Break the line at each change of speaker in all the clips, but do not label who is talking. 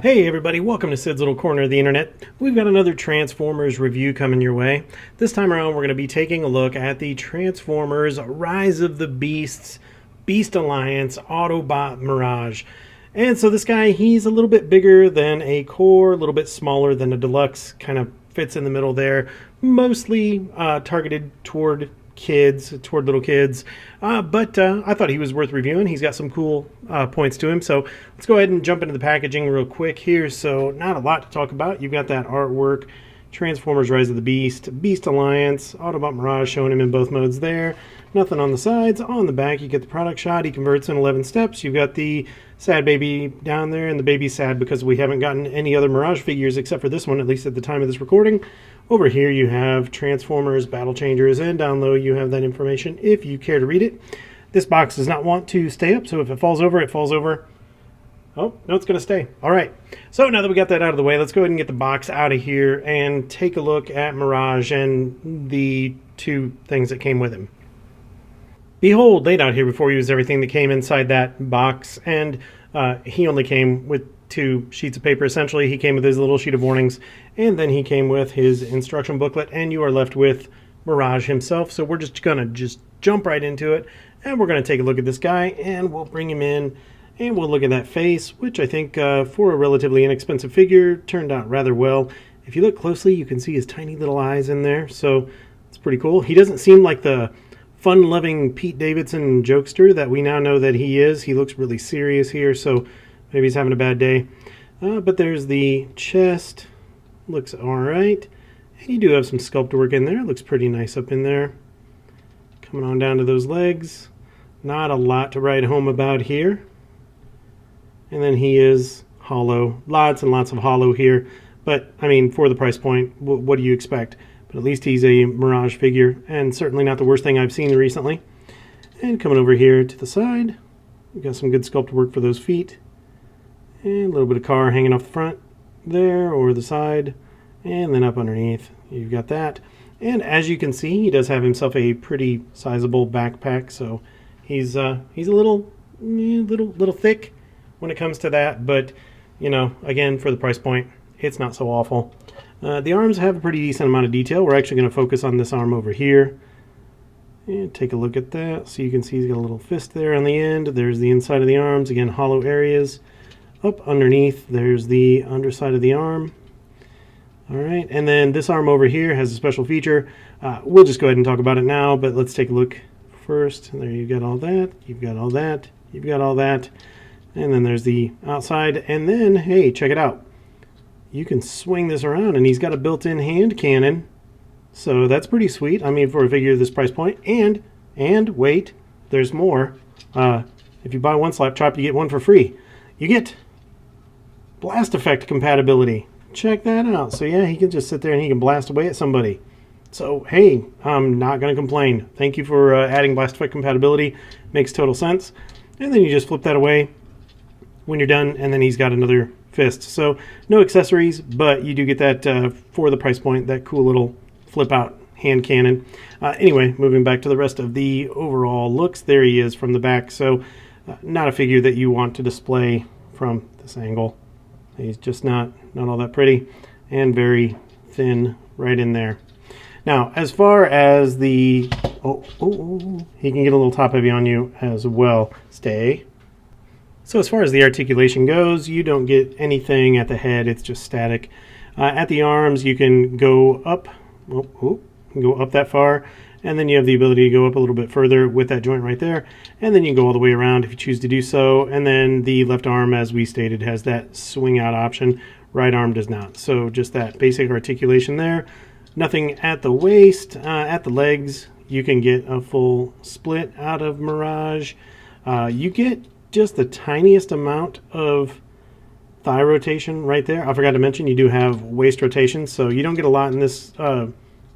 Hey everybody, welcome to Sid's Little Corner of the Internet. We've got another Transformers review coming your way. This time around we're going to be taking a look at the Transformers Rise of the Beasts Beast Alliance Autobot Mirage. And so this guy, he's a little bit bigger than a core, a little bit smaller than a deluxe, kind of fits in the middle there, mostly targeted toward little kids, but I thought he was worth reviewing. He's got some cool points to him, so let's go ahead and jump into the packaging real quick here. So not a lot to talk about. You've got that artwork, Transformers Rise of the Beast, Beast Alliance, Autobot Mirage, showing him in both modes there. Nothing on the sides. On the back you get the product shot. He converts in 11 steps. You've got the sad baby down there, and the baby's sad because we haven't gotten any other Mirage figures except for this one, at least at the time of this recording. Over here you have Transformers, Battle Changers, and down low you have that information if you care to read it. This box does not want to stay up, so if it falls over, it falls over. Oh, no, it's going to stay. All right. So now that we got that out of the way, let's go ahead and get the box out of here and take a look at Mirage and the two things that came with him. Behold, laid out here before you is everything that came inside that box, and he only came with 2 sheets of paper. Essentially, he came with his little sheet of warnings, and then he came with his instruction booklet, and you are left with Mirage himself. So we're just going to jump right into it, and we're going to take a look at this guy, and we'll bring him in, and we'll look at that face, which I think for a relatively inexpensive figure turned out rather well. If you look closely, you can see his tiny little eyes in there, so it's pretty cool. He doesn't seem like the fun-loving Pete Davidson jokester that we now know that he is. He looks really serious here, so maybe he's having a bad day. But there's the chest. Looks alright. And you do have some sculpt work in there. Looks pretty nice up in there. Coming on down to those legs. Not a lot to write home about here. And then he is hollow. Lots and lots of hollow here. But, I mean, for the price point, what do you expect? But at least he's a Mirage figure, and certainly not the worst thing I've seen recently. And coming over here to the side, we've got some good sculpt work for those feet. And a little bit of car hanging off the front there, or the side. And then up underneath, you've got that. And as you can see, he does have himself a pretty sizable backpack, so he's a little thick when it comes to that. But, you know, again, for the price point, it's not so awful. The arms have a pretty decent amount of detail. We're actually going to focus on this arm over here. And take a look at that. So you can see he's got a little fist there on the end. There's the inside of the arms. Again, hollow areas. Up underneath, there's the underside of the arm. All right, and then this arm over here has a special feature. We'll just go ahead and talk about it now, but let's take a look first. There you've got all that. You've got all that. You've got all that. And then there's the outside. And then, hey, check it out. You can swing this around, and he's got a built-in hand cannon. So that's pretty sweet. I mean, for a figure of this price point. And wait, there's more. If you buy one slap chop, you get one for free. You get blast effect compatibility. Check that out. So yeah, he can just sit there and he can blast away at somebody. So hey, I'm not going to complain. Thank you for adding blast effect compatibility. Makes total sense. And then you just flip that away when you're done, and then he's got another fist. So no accessories, but you do get that for the price point, that cool little flip out hand cannon. Anyway, moving back to the rest of the overall looks, there he is from the back. So not a figure that you want to display from this angle. He's just not all that pretty, and very thin right in there. Now, as far as the he can get a little top heavy on you as well. Stay. So as far as the articulation goes, you don't get anything at the head. It's just static. At the arms, you can go up, go up that far, and then you have the ability to go up a little bit further with that joint right there, and then you can go all the way around if you choose to do so. And then the left arm, as we stated, has that swing out option. Right arm does not. So just that basic articulation there. Nothing at the waist. At the legs, you can get a full split out of Mirage. You get just the tiniest amount of thigh rotation right there. I forgot to mention you do have waist rotation, so you don't get a lot in this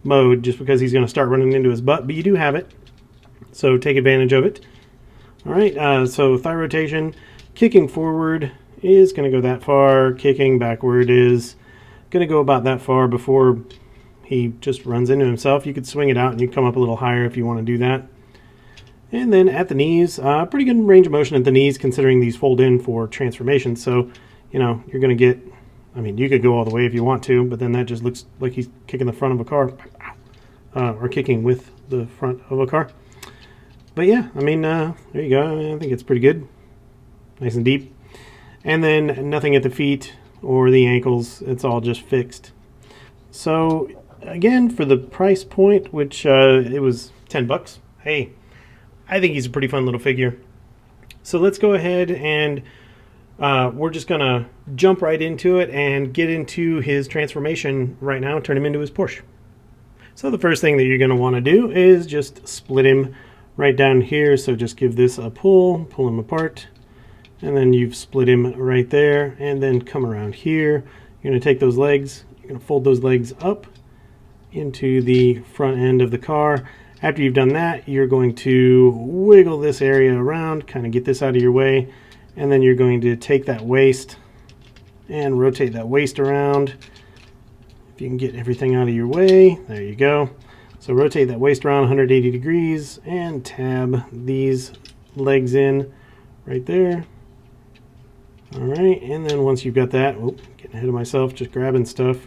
mode just because he's going to start running into his butt, but you do have it, so take advantage of it. All right, so thigh rotation, kicking forward is going to go that far, kicking backward is going to go about that far before he just runs into himself. You could swing it out and you come up a little higher if you want to do that. And then at the knees, pretty good range of motion at the knees considering these fold in for transformation. So, you know, you're going to get, I mean, you could go all the way if you want to, but then that just looks like he's kicking the front of a car. Or kicking with the front of a car. But yeah, I mean, there you go. I think it's pretty good. Nice and deep. And then nothing at the feet or the ankles. It's all just fixed. So again, for the price point, which it was $10, hey, I think he's a pretty fun little figure. So let's go ahead and we're just going to jump right into it and get into his transformation right now and turn him into his Porsche. So the first thing that you're going to want to do is just split him right down here. So just give this a pull him apart, and then you've split him right there, and then come around here. You're going to take those legs, you're going to fold those legs up into the front end of the car. After you've done that, you're going to wiggle this area around, kind of get this out of your way, and then you're going to take that waist and rotate that waist around. If you can get everything out of your way, there you go. So rotate that waist around 180 degrees and tab these legs in right there. All right, and then once you've got that, getting ahead of myself, just grabbing stuff.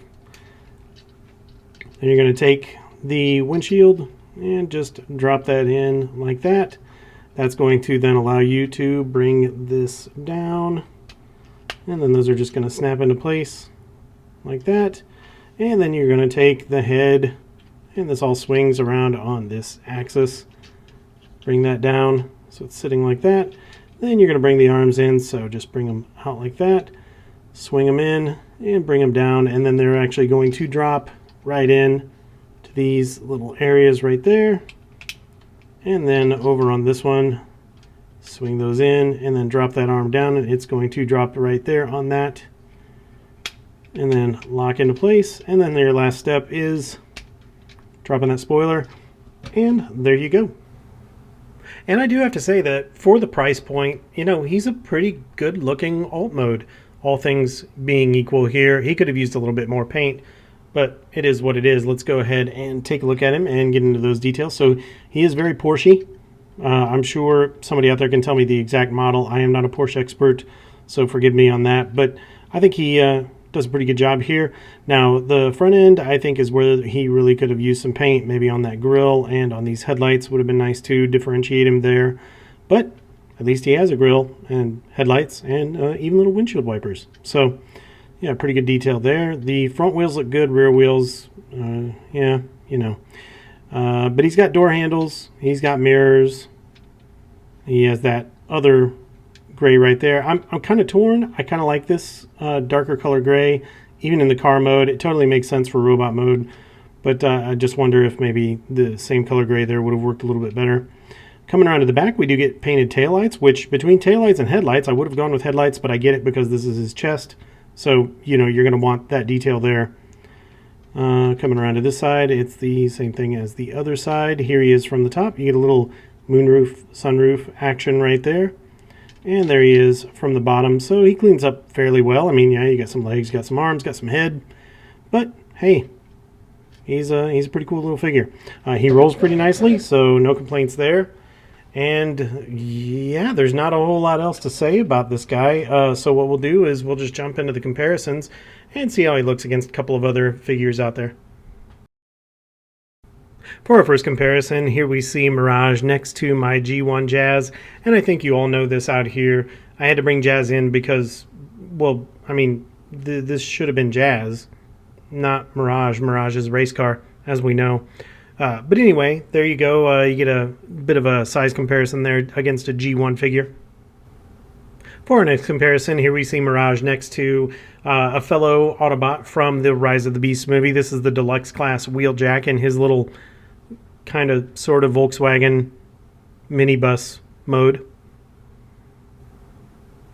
Then you're going to take the windshield and just drop that in like that. That's going to then allow you to bring this down, and then those are just going to snap into place like that. And then you're going to take the head, and this all swings around on this axis. Bring that down so it's sitting like that. Then you're going to bring the arms in, so just bring them out like that. Swing them in and bring them down, and then they're actually going to drop right in to these little areas right there. And then over on this one, swing those in and then drop that arm down, and it's going to drop right there on that. And then lock into place, and then your last step is dropping that spoiler, and there you go. And I do have to say that for the price point, you know, he's a pretty good looking alt mode, all things being equal here. He could have used a little bit more paint, but it is what it is. Let's go ahead and take a look at him and get into those details. So he is very Porsche. I'm sure somebody out there can tell me the exact model. I am not a Porsche expert, so forgive me on that, but I think he does a pretty good job here. Now, the front end, I think, is where he really could have used some paint, maybe on that grille and on these headlights would have been nice to differentiate him there. But at least he has a grille and headlights and even little windshield wipers. So, yeah, pretty good detail there. The front wheels look good, rear wheels, yeah, you know. But he's got door handles, he's got mirrors, he has that other gray right there. I'm kind of torn. I kind of like this darker color gray, even in the car mode. It totally makes sense for robot mode, but I just wonder if maybe the same color gray there would have worked a little bit better. Coming around to the back, we do get painted taillights, which between taillights and headlights, I would have gone with headlights, but I get it because this is his chest. So, you know, you're going to want that detail there. Coming around to this side, it's the same thing as the other side. Here he is from the top. You get a little moonroof, sunroof action right there. And there he is from the bottom. So he cleans up fairly well. I mean, yeah, you got some legs, got some arms, got some head. But, hey, he's a pretty cool little figure. He rolls pretty nicely, so no complaints there. And, yeah, there's not a whole lot else to say about this guy. So what we'll do is we'll just jump into the comparisons and see how he looks against a couple of other figures out there. For our first comparison, here we see Mirage next to my G1 Jazz, and I think you all know this out here. I had to bring Jazz in because, well, I mean, this should have been Jazz, not Mirage. Mirage is a race car, as we know. But anyway, there you go. You get a bit of a size comparison there against a G1 figure. For our next comparison, here we see Mirage next to a fellow Autobot from the Rise of the Beasts movie. This is the deluxe class Wheeljack in his little kind of sort of Volkswagen minibus mode.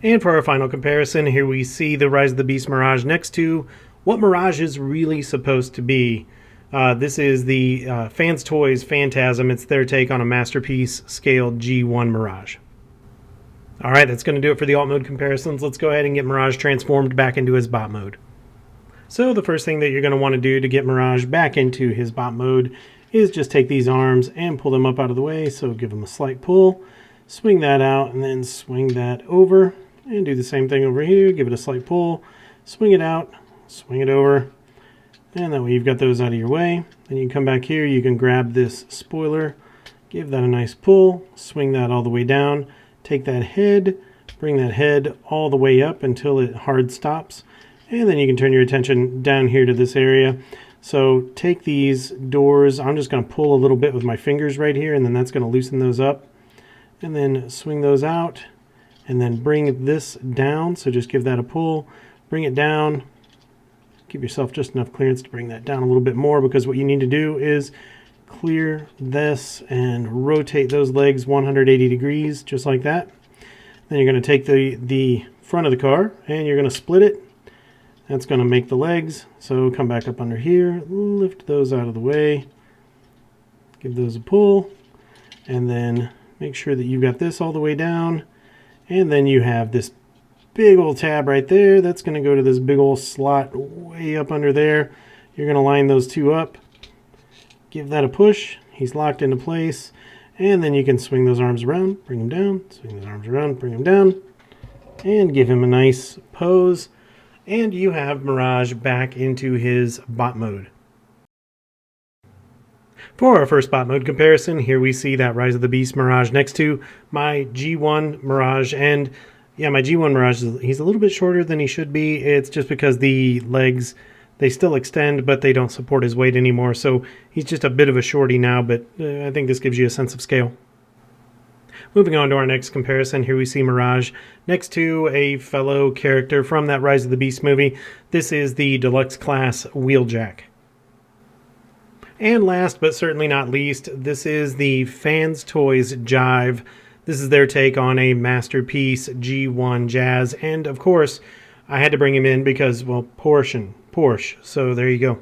And for our final comparison, here we see the Rise of the Beast Mirage next to what Mirage is really supposed to be. This is the Fans Toys Phantasm. It's their take on a masterpiece scaled G1 Mirage. Alright, that's going to do it for the alt mode comparisons. Let's go ahead and get Mirage transformed back into his bot mode. So the first thing that you're going to want to do to get Mirage back into his bot mode is just take these arms and pull them up out of the way. So give them a slight pull, swing that out, and then swing that over. And do the same thing over here. Give it a slight pull, swing it out, swing it over. And that way you've got those out of your way. Then you can come back here, you can grab this spoiler, give that a nice pull, swing that all the way down, take that head, bring that head all the way up until it hard stops. And then you can turn your attention down here to this area. So take these doors, I'm just going to pull a little bit with my fingers right here, and then that's going to loosen those up. And then swing those out, and then bring this down. So just give that a pull, bring it down. Give yourself just enough clearance to bring that down a little bit more, because what you need to do is clear this and rotate those legs 180 degrees, just like that. Then you're going to take the front of the car and you're going to split it. That's going to make the legs. So come back up under here, lift those out of the way, give those a pull, and then make sure that you've got this all the way down. And then you have this big old tab right there. That's going to go to this big old slot way up under there. You're going to line those two up. Give that a push. He's locked into place. And then you can swing those arms around, bring them down, swing those arms around, bring them down, and give him a nice pose. And you have Mirage back into his bot mode. For our first bot mode comparison, here we see that Rise of the Beast Mirage next to my G1 Mirage. And yeah, my G1 Mirage, he's a little bit shorter than he should be. It's just because the legs, they still extend, but they don't support his weight anymore. So he's just a bit of a shorty now, but I think this gives you a sense of scale. Moving on to our next comparison, here we see Mirage next to a fellow character from that Rise of the Beast movie. This is the deluxe class Wheeljack. And last but certainly not least, this is the Fans Toys Jive. This is their take on a masterpiece G1 Jazz. And of course, I had to bring him in because, well, Porsche. So there you go.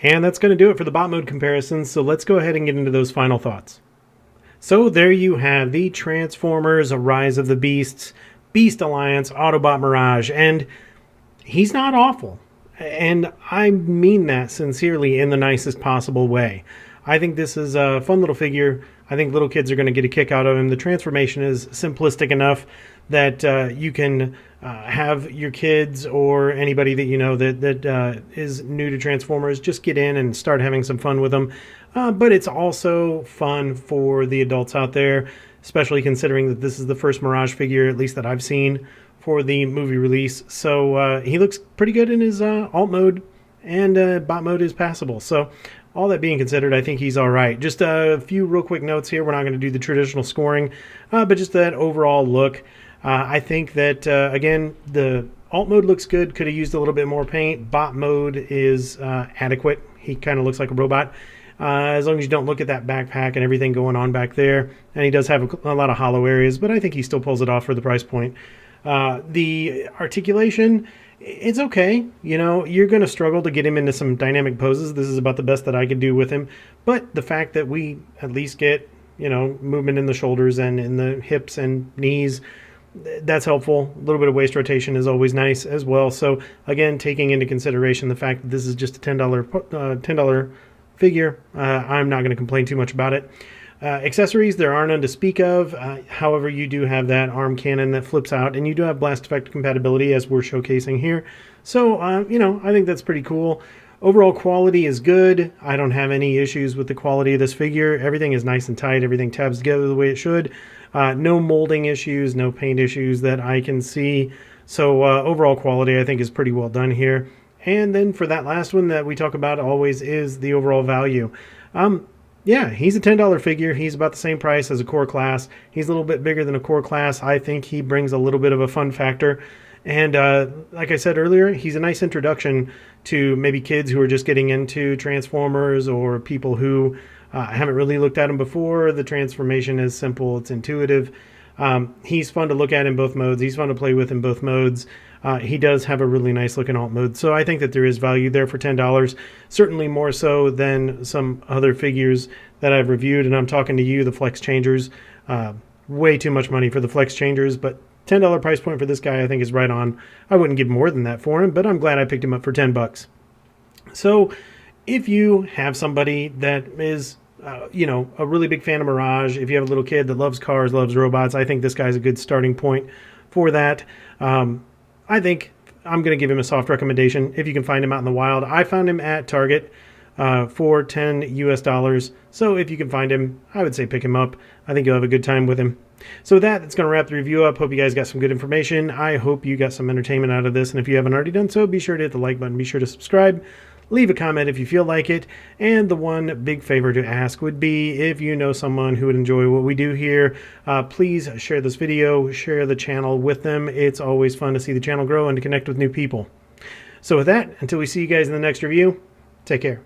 And that's going to do it for the bot mode comparisons. So let's go ahead and get into those final thoughts. So there you have the Transformers Rise of the Beasts, Beast Alliance Autobot Mirage. And he's not awful. And I mean that sincerely in the nicest possible way. I think this is a fun little figure. I think little kids are going to get a kick out of him. The transformation is simplistic enough that you can have your kids or anybody that you know that is new to Transformers just get in and start having some fun with them. But it's also fun for the adults out there, especially considering that this is the first Mirage figure, at least that I've seen, for the movie release. So he looks pretty good in his alt mode, and bot mode is passable. So all that being considered, I think he's all right. Just a few real quick notes here. We're not going to do the traditional scoring, but just that overall look. I think that, again, the alt mode looks good. Could have used a little bit more paint. Bot mode is adequate. He kind of looks like a robot. As long as you don't look at that backpack and everything going on back there. And he does have a lot of hollow areas, but I think he still pulls it off for the price point. The articulation, it's okay. You know, you're going to struggle to get him into some dynamic poses. This is about the best that I could do with him. But the fact that we at least get, you know, movement in the shoulders and in the hips and knees, that's helpful. A little bit of waist rotation is always nice as well. So again, taking into consideration the fact that this is just a $10 figure, I'm not going to complain too much about it. Accessories, there are none to speak of. However, you do have that arm cannon that flips out, and you do have blast effect compatibility as we're showcasing here. So, you know, I think that's pretty cool. Overall quality is good. I don't have any issues with the quality of this figure. Everything is nice and tight. Everything tabs together the way it should. No molding issues, no paint issues that I can see. So overall quality, I think, is pretty well done here. And then for that last one that we talk about always is the overall value. Yeah, he's a $10 figure. He's about the same price as a core class. He's a little bit bigger than a core class. I think he brings a little bit of a fun factor. And like I said earlier, he's a nice introduction to maybe kids who are just getting into Transformers or people who haven't really looked at him before. The transformation is simple. It's intuitive. He's fun to look at in both modes. He's fun to play with in both modes. He does have a really nice looking alt mode. So I think that there is value there for $10. Certainly more so than some other figures that I've reviewed. And I'm talking to you, the Flex Changers. Way too much money for the Flex Changers, but $10 price point for this guy I think is right on. I wouldn't give more than that for him, but I'm glad I picked him up for $10. So if you have somebody that is a really big fan of Mirage, if you have a little kid that loves cars, loves robots, I think this guy's a good starting point for that. I think I'm going to give him a soft recommendation if you can find him out in the wild. I found him at Target for $10 US. So if you can find him, I would say pick him up. I think you'll have a good time with him. So with that, that's going to wrap the review up. Hope you guys got some good information. I hope you got some entertainment out of this. And if you haven't already done so, be sure to hit the like button. Be sure to subscribe. Leave a comment if you feel like it. And the one big favor to ask would be if you know someone who would enjoy what we do here, please share this video, share the channel with them. It's always fun to see the channel grow and to connect with new people. So with that, until we see you guys in the next review, take care.